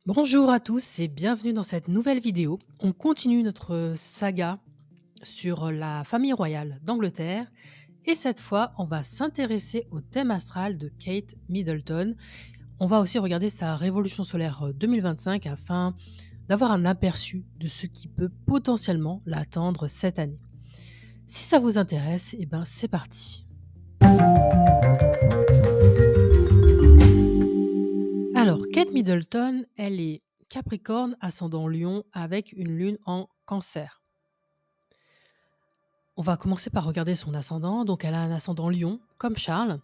Bonjour à tous et bienvenue dans cette nouvelle vidéo. On continue notre saga sur la famille royale d'Angleterre et cette fois on va s'intéresser au thème astral de Kate Middleton. On va aussi regarder sa révolution solaire 2025 afin d'avoir un aperçu de ce qui peut potentiellement l'attendre cette année. Si ça vous intéresse, c'est parti. Alors, Kate Middleton, elle est Capricorne, ascendant Lion, avec une lune en Cancer. On va commencer par regarder son ascendant. Donc, elle a un ascendant Lion, comme Charles,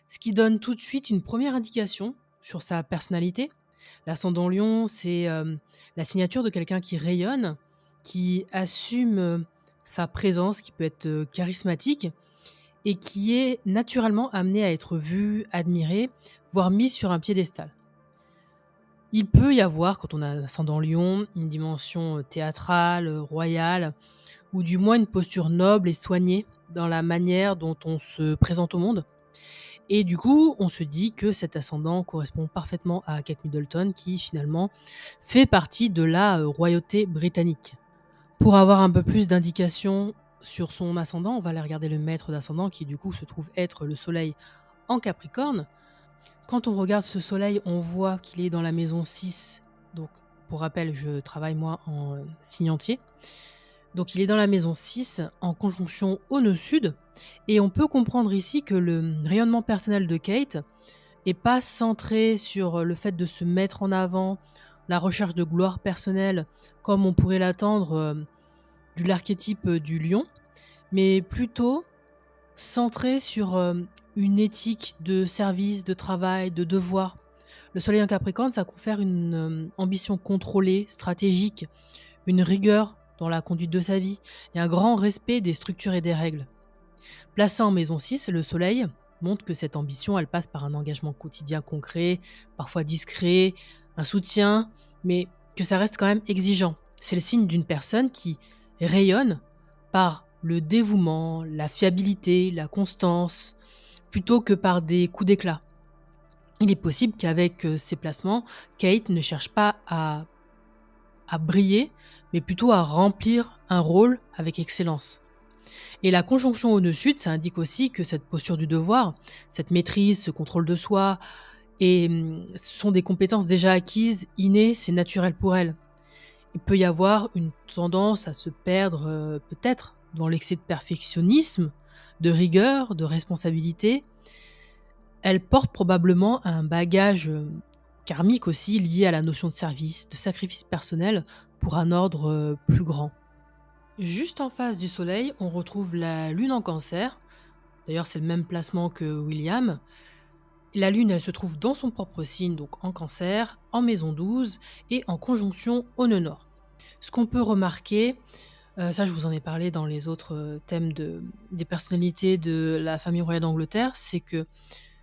ce qui donne tout de suite une première indication sur sa personnalité. L'ascendant Lion, c'est la signature de quelqu'un qui rayonne, qui assume sa présence, qui peut être charismatique et qui est naturellement amené à être vu, admiré, voire mis sur un piédestal. Il peut y avoir, quand on a un ascendant Lion, une dimension théâtrale, royale, ou du moins une posture noble et soignée dans la manière dont on se présente au monde. Et du coup, on se dit que cet ascendant correspond parfaitement à Kate Middleton, qui finalement fait partie de la royauté britannique. Pour avoir un peu plus d'indications sur son ascendant, on va aller regarder le maître d'ascendant, qui du coup se trouve être le soleil en Capricorne. Quand on regarde ce soleil, on voit qu'il est dans la maison 6. Donc, pour rappel, je travaille moi en signe entier. Donc, il est dans la maison 6 en conjonction au nœud sud. Et on peut comprendre ici que le rayonnement personnel de Kate n'est pas centré sur le fait de se mettre en avant, la recherche de gloire personnelle, comme on pourrait l'attendre de l'archétype du lion, mais plutôt centré sur une éthique de service, de travail, de devoir. Le soleil en Capricorne, ça confère une ambition contrôlée, stratégique, une rigueur dans la conduite de sa vie et un grand respect des structures et des règles. Placé en maison 6, le soleil montre que cette ambition, elle passe par un engagement quotidien concret, parfois discret, un soutien, mais que ça reste quand même exigeant. C'est le signe d'une personne qui rayonne par le dévouement, la fiabilité, la constance, plutôt que par des coups d'éclat. Il est possible qu'avec ces placements, Kate ne cherche pas à briller, mais plutôt à remplir un rôle avec excellence. Et la conjonction au nœud sud, ça indique aussi que cette posture du devoir, cette maîtrise, ce contrôle de soi, ce sont des compétences déjà acquises, innées, c'est naturel pour elle. Il peut y avoir une tendance à se perdre peut-être dans l'excès de perfectionnisme, de rigueur, de responsabilité. Elle porte probablement un bagage karmique aussi lié à la notion de service, de sacrifice personnel pour un ordre plus grand. Juste en face du soleil, on retrouve la lune en Cancer. D'ailleurs, c'est le même placement que William. La lune, elle se trouve dans son propre signe, donc en Cancer, en maison 12 et en conjonction au nœud nord. Ce qu'on peut remarquer, ça je vous en ai parlé dans les autres thèmes des personnalités de la famille royale d'Angleterre, c'est que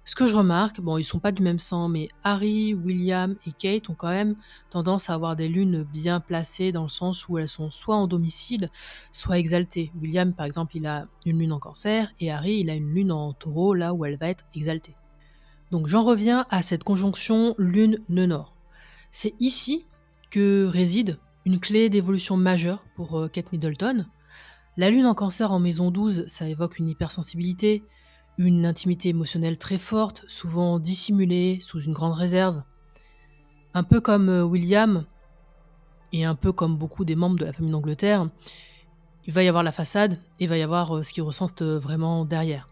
ce que je remarque, bon, ils sont pas du même sang, mais Harry, William et Kate ont quand même tendance à avoir des lunes bien placées dans le sens où elles sont soit en domicile, soit exaltées. William, par exemple, il a une lune en Cancer et Harry, il a une lune en Taureau, là où elle va être exaltée. Donc j'en reviens à cette conjonction lune-nœud nord. C'est ici que réside une clé d'évolution majeure pour Kate Middleton. La lune en Cancer en maison 12, ça évoque une hypersensibilité, une intimité émotionnelle très forte, souvent dissimulée sous une grande réserve. Un peu comme William, et un peu comme beaucoup des membres de la famille d'Angleterre, il va y avoir la façade et il va y avoir ce qu'ils ressentent vraiment derrière.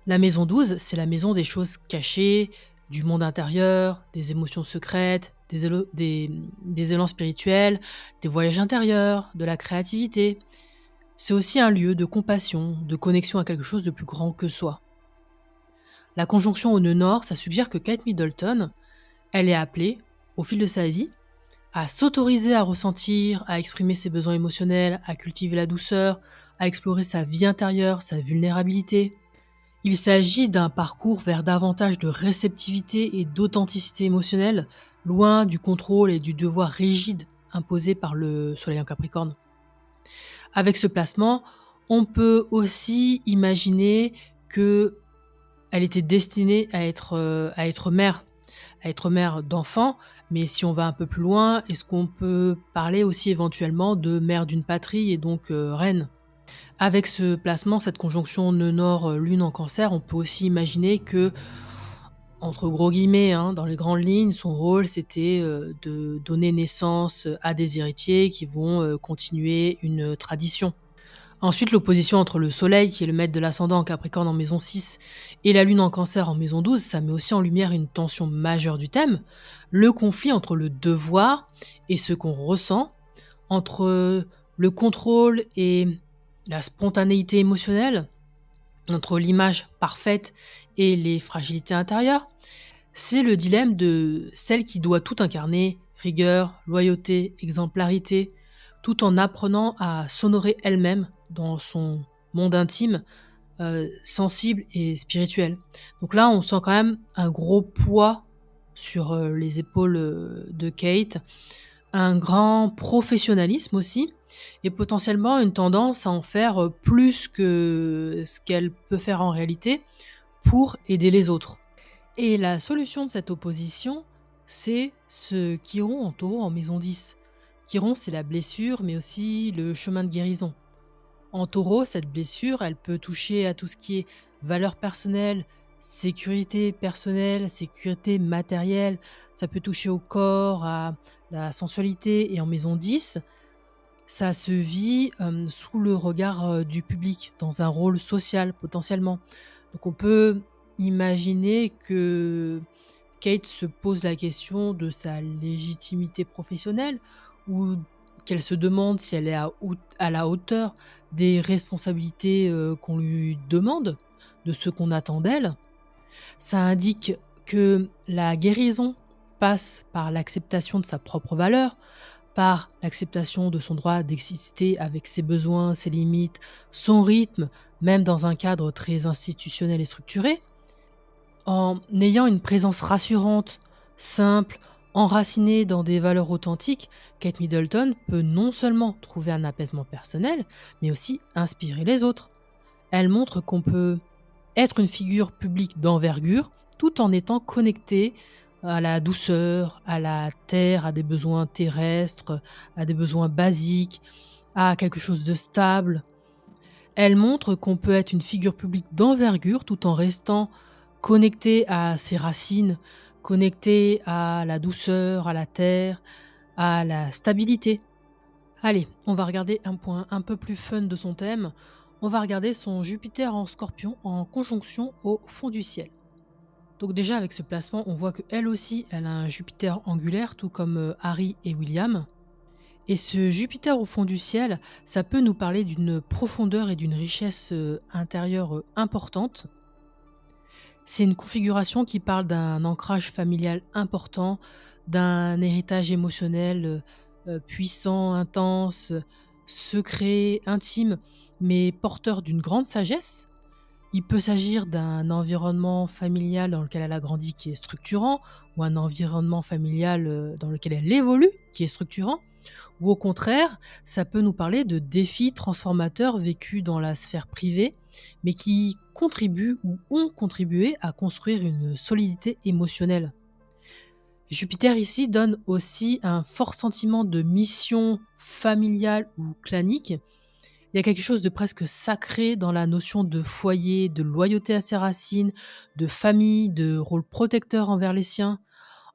La maison 12, c'est la maison des choses cachées, du monde intérieur, des émotions secrètes, des élans spirituels, des voyages intérieurs, de la créativité. C'est aussi un lieu de compassion, de connexion à quelque chose de plus grand que soi. La conjonction au nœud nord, ça suggère que Kate Middleton, elle est appelée, au fil de sa vie, à s'autoriser à ressentir, à exprimer ses besoins émotionnels, à cultiver la douceur, à explorer sa vie intérieure, sa vulnérabilité. Il s'agit d'un parcours vers davantage de réceptivité et d'authenticité émotionnelle, loin du contrôle et du devoir rigide imposé par le soleil en Capricorne. Avec ce placement, on peut aussi imaginer qu'elle était destinée à être mère. à être mère d'enfants, mais si on va un peu plus loin, est-ce qu'on peut parler aussi éventuellement de mère d'une patrie et donc reine? Avec ce placement, cette conjonction nœud nord, lune en Cancer, on peut aussi imaginer que, entre gros guillemets, hein, dans les grandes lignes, son rôle c'était, de donner naissance, à des héritiers qui vont, continuer une tradition. Ensuite, l'opposition entre le Soleil, qui est le maître de l'ascendant en Capricorne en maison 6, et la Lune en Cancer en maison 12, ça met aussi en lumière une tension majeure du thème, le conflit entre le devoir et ce qu'on ressent, entre le contrôle et la spontanéité émotionnelle, entre l'image parfaite et les fragilités intérieures. C'est le dilemme de celle qui doit tout incarner, rigueur, loyauté, exemplarité, tout en apprenant à s'honorer elle-même dans son monde intime, sensible et spirituel. Donc là, on sent quand même un gros poids sur, les épaules, de Kate, un grand professionnalisme aussi et potentiellement une tendance à en faire, plus que ce qu'elle peut faire en réalité pour aider les autres. Et la solution de cette opposition, c'est ce Chiron en Taureau en maison 10. Chiron, c'est la blessure, mais aussi le chemin de guérison. En Taureau, cette blessure, elle peut toucher à tout ce qui est valeur personnelle, sécurité personnelle, sécurité matérielle. Ça peut toucher au corps, à la sensualité. Et en maison 10, ça se vit sous le regard du public, dans un rôle social potentiellement. Donc on peut imaginer que Kate se pose la question de sa légitimité professionnelle ou qu'elle se demande si elle est à la hauteur des responsabilités qu'on lui demande, de ce qu'on attend d'elle. Ça indique que la guérison passe par l'acceptation de sa propre valeur, par l'acceptation de son droit d'exister avec ses besoins, ses limites, son rythme, même dans un cadre très institutionnel et structuré. En ayant une présence rassurante, simple, enracinée dans des valeurs authentiques, Kate Middleton peut non seulement trouver un apaisement personnel, mais aussi inspirer les autres. Elle montre qu'on peut être une figure publique d'envergure tout en étant connecté à la douceur, à la terre, à des besoins terrestres, à des besoins basiques, à quelque chose de stable. Elle montre qu'on peut être une figure publique d'envergure tout en restant connecté à ses racines, connecté à la douceur, à la terre, à la stabilité. Allez, on va regarder un point un peu plus fun de son thème. On va regarder son Jupiter en Scorpion en conjonction au fond du ciel. Donc déjà avec ce placement, on voit qu'elle aussi, elle a un Jupiter angulaire, tout comme Harry et William. Et ce Jupiter au fond du ciel, ça peut nous parler d'une profondeur et d'une richesse intérieure importante. C'est une configuration qui parle d'un ancrage familial important, d'un héritage émotionnel puissant, intense, secret, intime, mais porteur d'une grande sagesse. Il peut s'agir d'un environnement familial dans lequel elle a grandi qui est structurant, ou un environnement familial dans lequel elle évolue qui est structurant, ou au contraire, ça peut nous parler de défis transformateurs vécus dans la sphère privée, mais qui contribuent ou ont contribué à construire une solidité émotionnelle. Jupiter ici donne aussi un fort sentiment de mission familiale ou clanique. Il y a quelque chose de presque sacré dans la notion de foyer, de loyauté à ses racines, de famille, de rôle protecteur envers les siens.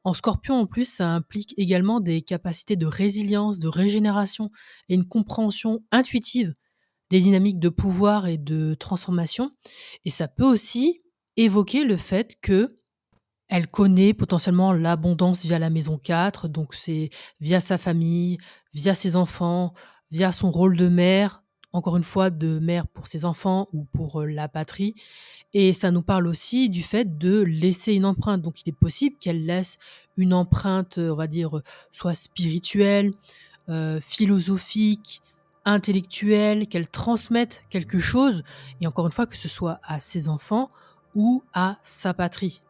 En Scorpion, en plus, ça implique également des capacités de résilience, de régénération et une compréhension intuitive des dynamiques de pouvoir et de transformation. Et ça peut aussi évoquer le fait que elle connaît potentiellement l'abondance via la maison 4, donc c'est via sa famille, via ses enfants, via son rôle de mère, encore une fois de mère pour ses enfants ou pour la patrie. Et ça nous parle aussi du fait de laisser une empreinte. Donc il est possible qu'elle laisse une empreinte, on va dire, soit spirituelle, philosophique, intellectuelle, qu'elle transmette quelque chose, et encore une fois que ce soit à ses enfants ou à sa patrie.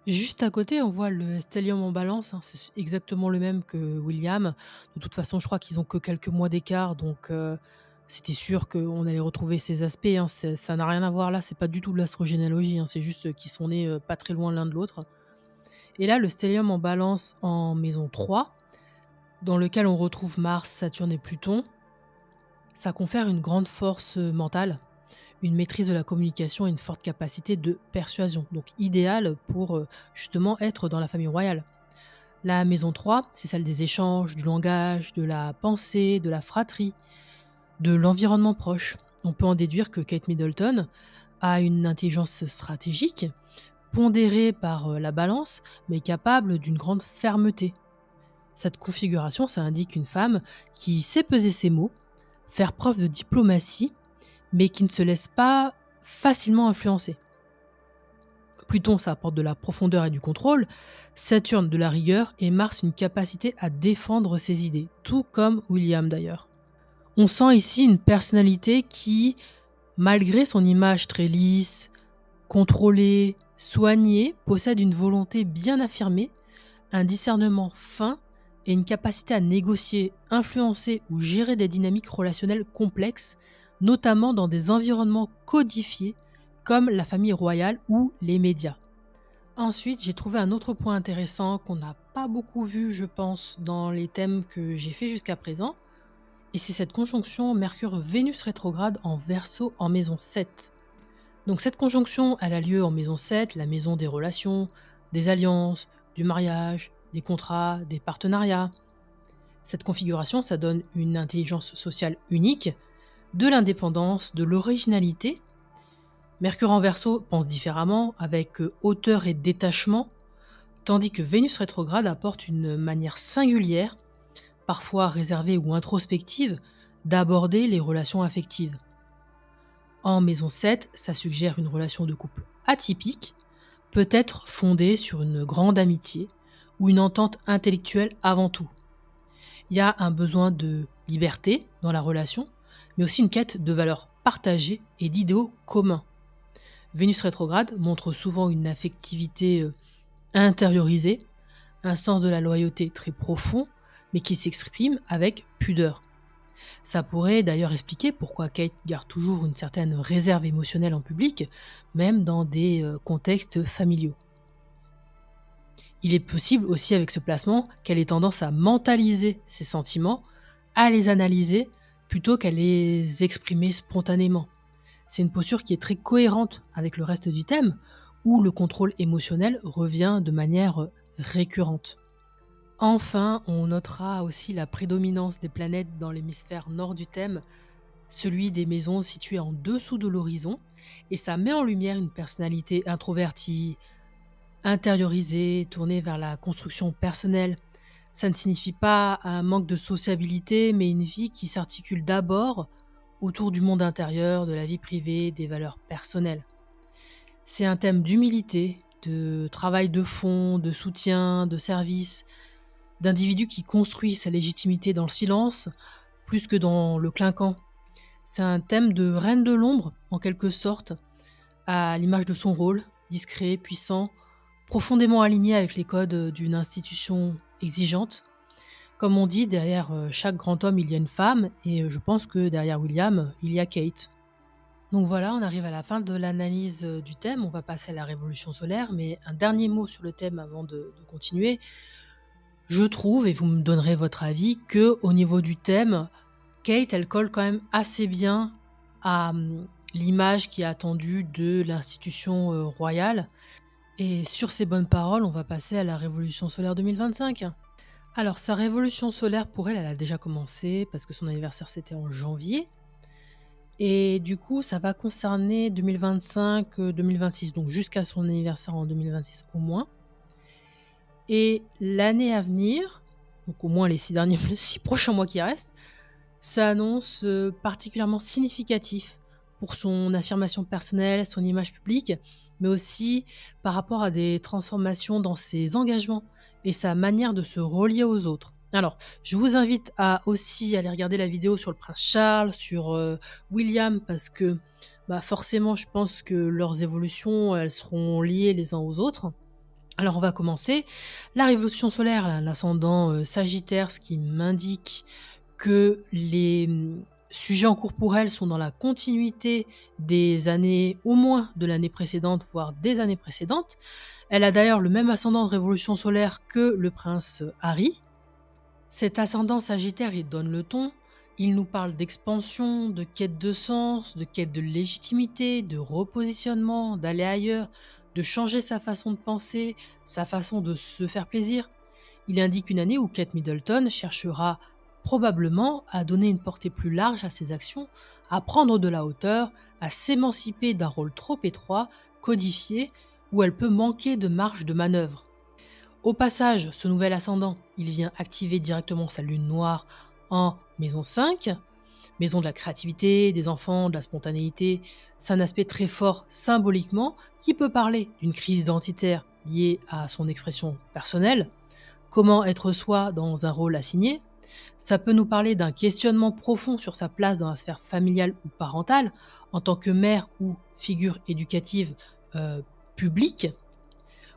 Juste à côté, on voit le stellium en Balance, hein, c'est exactement le même que William. De toute façon, je crois qu'ils ont que quelques mois d'écart, donc c'était sûr qu'on allait retrouver ces aspects, hein. Ça n'a rien à voir là, c'est pas du tout de l'astrogénéalogie, hein, c'est juste qu'ils sont nés pas très loin l'un de l'autre. Et là, le stellium en balance en maison 3, dans lequel on retrouve Mars, Saturne et Pluton, ça confère une grande force mentale, une maîtrise de la communication et une forte capacité de persuasion. Donc idéal pour justement être dans la famille royale. La maison 3, c'est celle des échanges, du langage, de la pensée, de la fratrie, de l'environnement proche. On peut en déduire que Kate Middleton a une intelligence stratégique, pondérée par la balance, mais capable d'une grande fermeté. Cette configuration, ça indique une femme qui sait peser ses mots, faire preuve de diplomatie, mais qui ne se laisse pas facilement influencer. Pluton, ça apporte de la profondeur et du contrôle, Saturne de la rigueur et Mars une capacité à défendre ses idées, tout comme William d'ailleurs. On sent ici une personnalité qui, malgré son image très lisse, contrôlée, soignée, possède une volonté bien affirmée, un discernement fin et une capacité à négocier, influencer ou gérer des dynamiques relationnelles complexes, notamment dans des environnements codifiés comme la famille royale ou les médias. Ensuite, j'ai trouvé un autre point intéressant qu'on n'a pas beaucoup vu, je pense, dans les thèmes que j'ai fait jusqu'à présent, et c'est cette conjonction Mercure-Vénus rétrograde en Verseau en maison 7. Donc cette conjonction, elle a lieu en maison 7, la maison des relations, des alliances, du mariage, des contrats, des partenariats. Cette configuration, ça donne une intelligence sociale unique, de l'indépendance, de l'originalité. Mercure en Verseau pense différemment, avec hauteur et détachement, tandis que Vénus rétrograde apporte une manière singulière, parfois réservée ou introspective, d'aborder les relations affectives. En maison 7, ça suggère une relation de couple atypique, peut-être fondée sur une grande amitié ou une entente intellectuelle avant tout. Il y a un besoin de liberté dans la relation, mais aussi une quête de valeurs partagées et d'idéaux communs. Vénus rétrograde montre souvent une affectivité intériorisée, un sens de la loyauté très profond, mais qui s'exprime avec pudeur. Ça pourrait d'ailleurs expliquer pourquoi Kate garde toujours une certaine réserve émotionnelle en public, même dans des contextes familiaux. Il est possible aussi avec ce placement qu'elle ait tendance à mentaliser ses sentiments, à les analyser, plutôt qu'à les exprimer spontanément. C'est une posture qui est très cohérente avec le reste du thème, où le contrôle émotionnel revient de manière récurrente. Enfin, on notera aussi la prédominance des planètes dans l'hémisphère nord du thème, celui des maisons situées en dessous de l'horizon, et ça met en lumière une personnalité introvertie, intériorisée, tournée vers la construction personnelle. Ça ne signifie pas un manque de sociabilité, mais une vie qui s'articule d'abord autour du monde intérieur, de la vie privée, des valeurs personnelles. C'est un thème d'humilité, de travail de fond, de soutien, de service, d'individus qui construit sa légitimité dans le silence, plus que dans le clinquant. C'est un thème de reine de l'ombre, en quelque sorte, à l'image de son rôle, discret, puissant, profondément aligné avec les codes d'une institution exigeante. Comme on dit, derrière chaque grand homme, il y a une femme, et je pense que derrière William, il y a Kate. Donc voilà, on arrive à la fin de l'analyse du thème, on va passer à la révolution solaire, mais un dernier mot sur le thème avant de continuer. Je trouve, et vous me donnerez votre avis, que au niveau du thème, Kate, elle colle quand même assez bien à l'image qui est attendue de l'institution royale. Et sur ces bonnes paroles, on va passer à la révolution solaire 2025. Alors, sa révolution solaire, pour elle, elle a déjà commencé, parce que son anniversaire, c'était en janvier. Et du coup, ça va concerner 2025-2026, donc jusqu'à son anniversaire en 2026 au moins. Et l'année à venir, donc au moins les 6 prochains mois qui restent, s'annonce particulièrement significatif pour son affirmation personnelle, son image publique, mais aussi par rapport à des transformations dans ses engagements et sa manière de se relier aux autres. Alors, je vous invite à aussi aller regarder la vidéo sur le prince Charles, sur William, parce que forcément, je pense que leurs évolutions, elles seront liées les uns aux autres. Alors on va commencer. La révolution solaire, l'ascendant Sagittaire, ce qui m'indique que les sujets en cours pour elle sont dans la continuité des années, au moins de l'année précédente, voire des années précédentes. Elle a d'ailleurs le même ascendant de révolution solaire que le prince Harry. Cet ascendant sagittaire, il donne le ton. Il nous parle d'expansion, de quête de sens, de quête de légitimité, de repositionnement, d'aller ailleurs, de changer sa façon de penser, sa façon de se faire plaisir. Il indique une année où Kate Middleton cherchera probablement à donner une portée plus large à ses actions, à prendre de la hauteur, à s'émanciper d'un rôle trop étroit, codifié, où elle peut manquer de marge de manœuvre. Au passage, ce nouvel ascendant, il vient activer directement sa lune noire en maison 5, maison de la créativité, des enfants, de la spontanéité. C'est un aspect très fort symboliquement qui peut parler d'une crise identitaire liée à son expression personnelle, comment être soi dans un rôle assigné. Ça peut nous parler d'un questionnement profond sur sa place dans la sphère familiale ou parentale, en tant que mère ou figure éducative publique,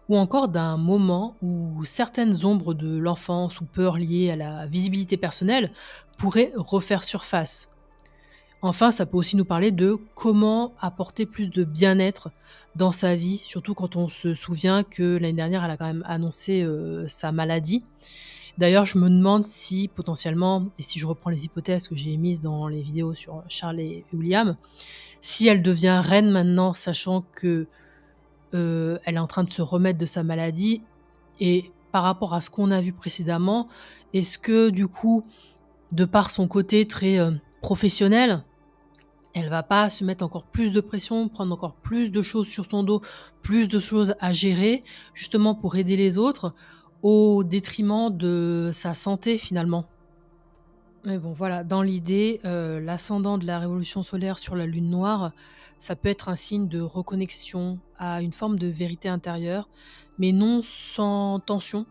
ou encore d'un moment où certaines ombres de l'enfance ou peurs liées à la visibilité personnelle pourraient refaire surface. Enfin, ça peut aussi nous parler de comment apporter plus de bien-être dans sa vie, surtout quand on se souvient que l'année dernière, elle a quand même annoncé sa maladie. D'ailleurs, je me demande si potentiellement, et si je reprends les hypothèses que j'ai émises dans les vidéos sur Charles et William, si elle devient reine maintenant, sachant que elle est en train de se remettre de sa maladie, et par rapport à ce qu'on a vu précédemment, est-ce que du coup, de par son côté très professionnel, elle va pas se mettre encore plus de pression, prendre encore plus de choses sur son dos, plus de choses à gérer, justement pour aider les autres, au détriment de sa santé finalement? Mais bon, voilà, dans l'idée, l'ascendant de la révolution solaire sur la lune noire, ça peut être un signe de reconnexion à une forme de vérité intérieure, mais non sans tension.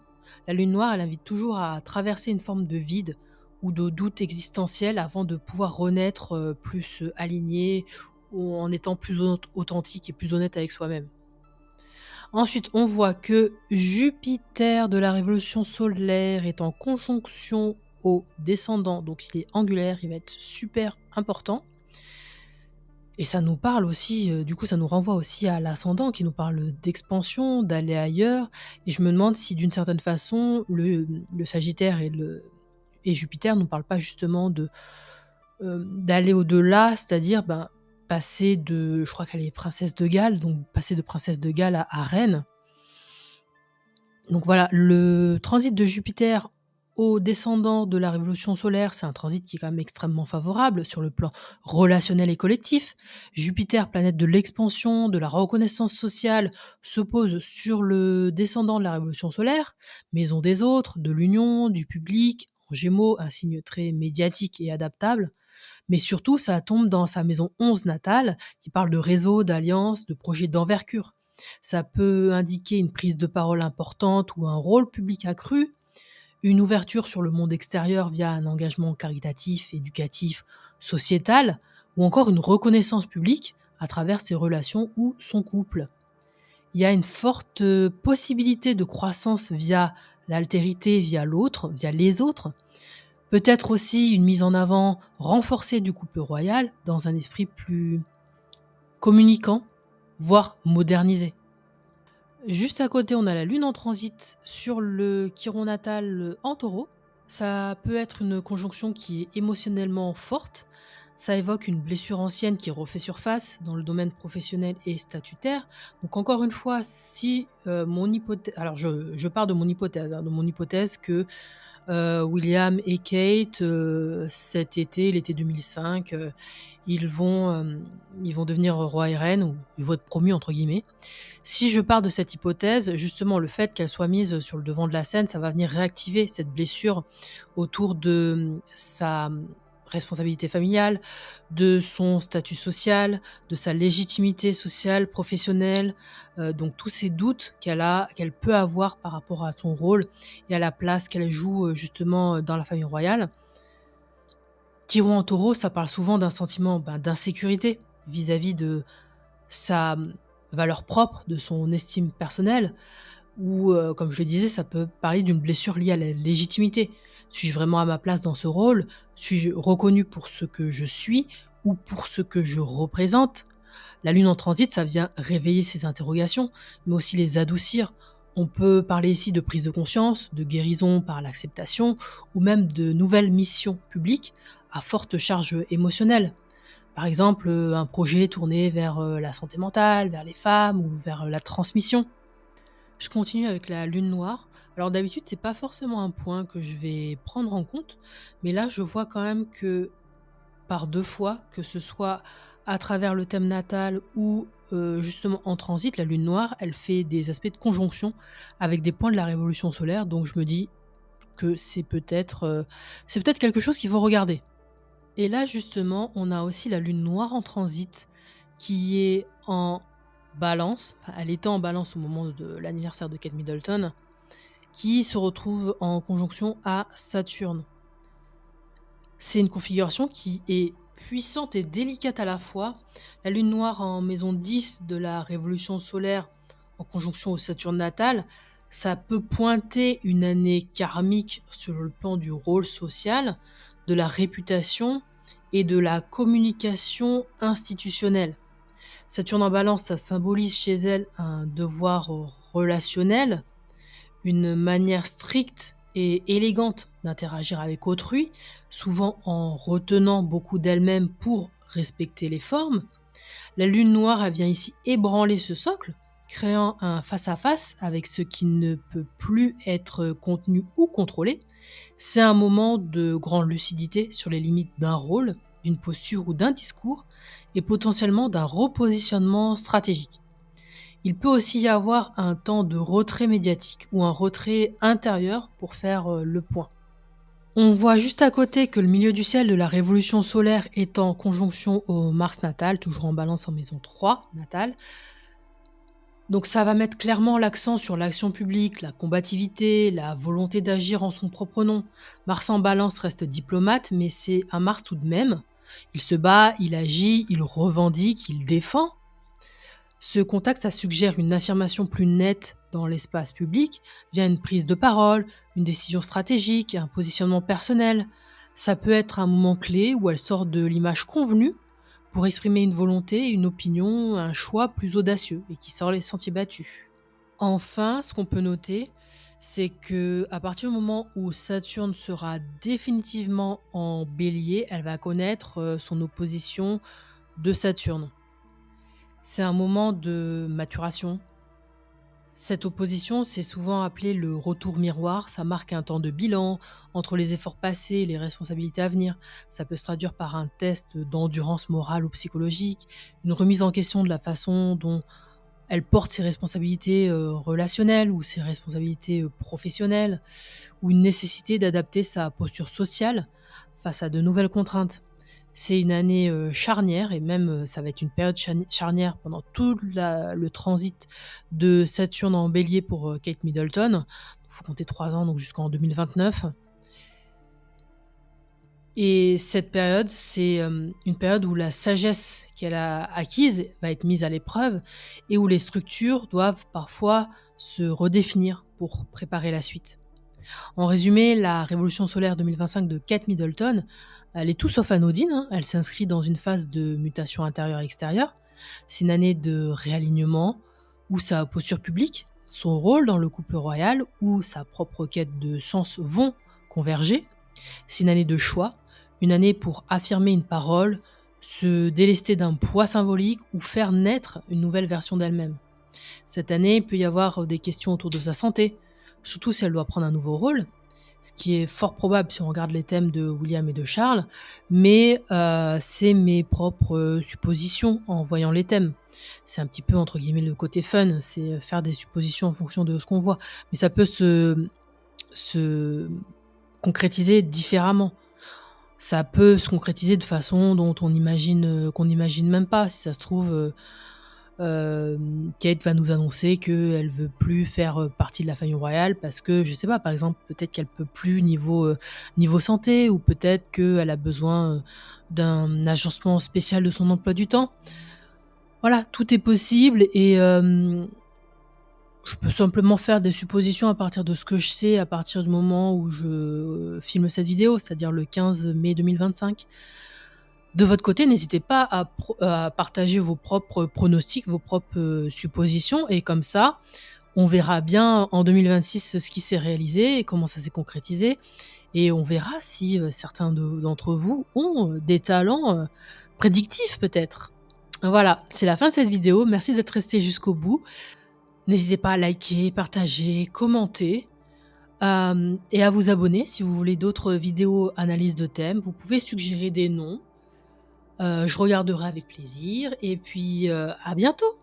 La lune noire, elle invite toujours à traverser une forme de vide ou de doute existentiel avant de pouvoir renaître, plus, aligné ou en étant plus authentique et plus honnête avec soi-même. Ensuite, on voit que Jupiter de la révolution solaire est en conjonction au descendant, donc il est angulaire, il va être super important. Et ça nous parle aussi, du coup, ça nous renvoie aussi à l'ascendant qui nous parle d'expansion, d'aller ailleurs. Et je me demande si d'une certaine façon, le Sagittaire et Jupiter nous parlent pas justement d'aller au-delà, c'est-à-dire ben, passer de, je crois qu'elle est princesse de Galles, donc passer de princesse de Galles à reine. Donc voilà, le transit de Jupiter au descendant de la révolution solaire, c'est un transit qui est quand même extrêmement favorable sur le plan relationnel et collectif. Jupiter, planète de l'expansion, de la reconnaissance sociale, se pose sur le descendant de la révolution solaire, maison des autres, de l'union, du public, en Gémeaux, un signe très médiatique et adaptable. Mais surtout, ça tombe dans sa maison 11 natale, qui parle de réseau, d'alliances, de projets d'envergure. Ça peut indiquer une prise de parole importante ou un rôle public accru, une ouverture sur le monde extérieur via un engagement caritatif, éducatif, sociétal, ou encore une reconnaissance publique à travers ses relations ou son couple. Il y a une forte possibilité de croissance via l'altérité, via l'autre, via les autres. Peut-être aussi une mise en avant renforcée du couple royal dans un esprit plus communicant, voire modernisé. Juste à côté, on a la lune en transit sur le chiron natal en taureau. Ça peut être une conjonction qui est émotionnellement forte. Ça évoque une blessure ancienne qui refait surface dans le domaine professionnel et statutaire. Donc encore une fois, si mon hypothèse... Alors je pars de mon hypothèse, de mon hypothèse que William et Kate, cet été, l'été 2005, ils vont devenir roi et reine, ou ils vont être promus entre guillemets. Si je pars de cette hypothèse, justement, le fait qu'elle soit mise sur le devant de la scène, ça va venir réactiver cette blessure autour de sa responsabilité familiale, de son statut social, de sa légitimité sociale, professionnelle, donc tous ces doutes qu'elle peut avoir par rapport à son rôle et à la place qu'elle joue justement dans la famille royale. Chiron en taureau, ça parle souvent d'un sentiment d'insécurité vis-à-vis de sa valeur propre, de son estime personnelle, ou comme je le disais, ça peut parler d'une blessure liée à la légitimité. Suis-je vraiment à ma place dans ce rôle? Suis-je reconnu pour ce que je suis ou pour ce que je représente? La lune en transit, ça vient réveiller ces interrogations, mais aussi les adoucir. On peut parler ici de prise de conscience, de guérison par l'acceptation, ou même de nouvelles missions publiques à forte charge émotionnelle. Par exemple, un projet tourné vers la santé mentale, vers les femmes ou vers la transmission. Je continue avec la lune noire. Alors d'habitude, c'est pas forcément un point que je vais prendre en compte, mais là, je vois quand même que par 2 fois, que ce soit à travers le thème natal ou, justement en transit, la lune noire, elle fait des aspects de conjonction avec des points de la révolution solaire, donc je me dis que c'est peut-être quelque chose qu'il faut regarder. Et là, justement, on a aussi la lune noire en transit qui est en balance, enfin, elle était en balance au moment de l'anniversaire de Kate Middleton, qui se retrouve en conjonction à Saturne. C'est une configuration qui est puissante et délicate à la fois. La lune noire en maison 10 de la révolution solaire en conjonction au Saturne natal, ça peut pointer une année karmique sur le plan du rôle social, de la réputation et de la communication institutionnelle. Saturne en balance, ça symbolise chez elle un devoir relationnel, une manière stricte et élégante d'interagir avec autrui, souvent en retenant beaucoup d'elle-même pour respecter les formes. La lune noire, elle vient ici ébranler ce socle, créant un face-à-face avec ce qui ne peut plus être contenu ou contrôlé. C'est un moment de grande lucidité sur les limites d'un rôle, d'une posture ou d'un discours, et potentiellement d'un repositionnement stratégique. Il peut aussi y avoir un temps de retrait médiatique ou un retrait intérieur pour faire le point. On voit juste à côté que le milieu du ciel de la révolution solaire est en conjonction au Mars natal, toujours en balance en maison 3 natale. Donc ça va mettre clairement l'accent sur l'action publique, la combativité, la volonté d'agir en son propre nom. Mars en balance reste diplomate, mais c'est un Mars tout de même. Il se bat, il agit, il revendique, il défend. Ce contact, ça suggère une affirmation plus nette dans l'espace public via une prise de parole, une décision stratégique, un positionnement personnel. Ça peut être un moment clé où elle sort de l'image convenue pour exprimer une volonté, une opinion, un choix plus audacieux et qui sort les sentiers battus. Enfin, ce qu'on peut noter, c'est que à partir du moment où Saturne sera définitivement en Bélier, elle va connaître son opposition de Saturne. C'est un moment de maturation. Cette opposition, c'est souvent appelé le retour miroir. Ça marque un temps de bilan entre les efforts passés et les responsabilités à venir. Ça peut se traduire par un test d'endurance morale ou psychologique, une remise en question de la façon dont elle porte ses responsabilités relationnelles ou ses responsabilités professionnelles, ou une nécessité d'adapter sa posture sociale face à de nouvelles contraintes. C'est une année charnière et même ça va être une période charnière pendant tout le transit de Saturne en bélier pour Kate Middleton. Il faut compter 3 ans, donc jusqu'en 2029. Et cette période, c'est une période où la sagesse qu'elle a acquise va être mise à l'épreuve et où les structures doivent parfois se redéfinir pour préparer la suite. En résumé, la révolution solaire 2025 de Kate Middleton, elle est tout sauf anodine, hein. Elle s'inscrit dans une phase de mutation intérieure et extérieure. C'est une année de réalignement où sa posture publique, son rôle dans le couple royal ou sa propre quête de sens vont converger. C'est une année de choix, une année pour affirmer une parole, se délester d'un poids symbolique ou faire naître une nouvelle version d'elle-même. Cette année, il peut y avoir des questions autour de sa santé, surtout si elle doit prendre un nouveau rôle, ce qui est fort probable si on regarde les thèmes de William et de Charles, mais c'est mes propres suppositions en voyant les thèmes. C'est un petit peu, entre guillemets, le côté fun, c'est faire des suppositions en fonction de ce qu'on voit. Mais ça peut se concrétiser différemment. Ça peut se concrétiser de façon dont on imagine, qu'on n'imagine même pas. Si ça se trouve, Kate va nous annoncer qu'elle veut plus faire partie de la famille royale parce que, je sais pas, par exemple, peut-être qu'elle peut plus niveau santé, ou peut-être qu'elle a besoin d'un agencement spécial de son emploi du temps. Voilà, tout est possible et Je peux simplement faire des suppositions à partir de ce que je sais, à partir du moment où je filme cette vidéo, c'est-à-dire le 15 mai 2025. De votre côté, n'hésitez pas à partager vos propres pronostics, vos propres, suppositions et comme ça, on verra bien en 2026 ce qui s'est réalisé et comment ça s'est concrétisé et on verra si, certains d'entre vous ont, des talents, prédictifs peut-être. Voilà, c'est la fin de cette vidéo. Merci d'être resté jusqu'au bout. N'hésitez pas à liker, partager, commenter, et à vous abonner si vous voulez d'autres vidéos analyses de thèmes. Vous pouvez suggérer des noms, je regarderai avec plaisir et puis, à bientôt!